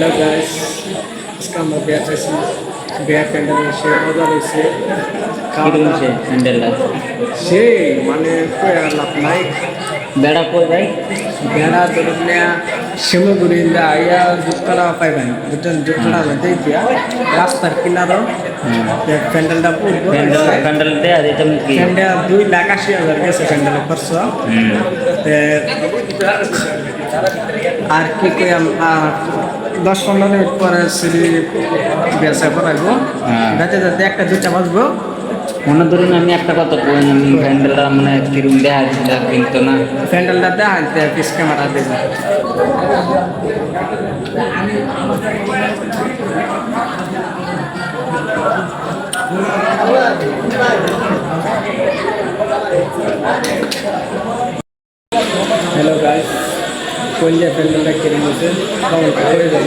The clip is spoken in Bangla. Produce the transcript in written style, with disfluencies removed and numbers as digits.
হ্যালো গাইস, আজকে আমরা বিয়ার প্যান্ডেল এসে মজা হয়েছে। কিরকম সে হ্যান্ডেলটা সেই মানে কই আর লাভ নাই। বেড়া কই ভাই? বেড়া ধরুন শিমুগুড়ি আইয়া জুতরা পাইবেন, বুঝছেন? জুতরা দিয়ে দিয়া রাস্তার কিনারও প্যান্ডেলটা পুরো প্যান্ডেল দেয়া যেটা কি প্যান্ডেল 2,80,000 গেছে প্যান্ডেল খরচ। আর কি কই আর 10-15 মিনিট পরে সিঁড়ি বেসা করাইব, যাতে যাতে একটা দুইটা বাজবো। মনে ধরুন আমি একটা কথা কই, আমি প্যান্ডেলটা মানে কিরকম দেয়া সেটা কিন্তু না প্যান্ডেলটা দেখাইতে পিস ক্যামেরা দেবে। হ্যালো গাইস, কোন যে প্যান্ডেলটা কিনে নিয়েছে কমেন্ট করে দেন।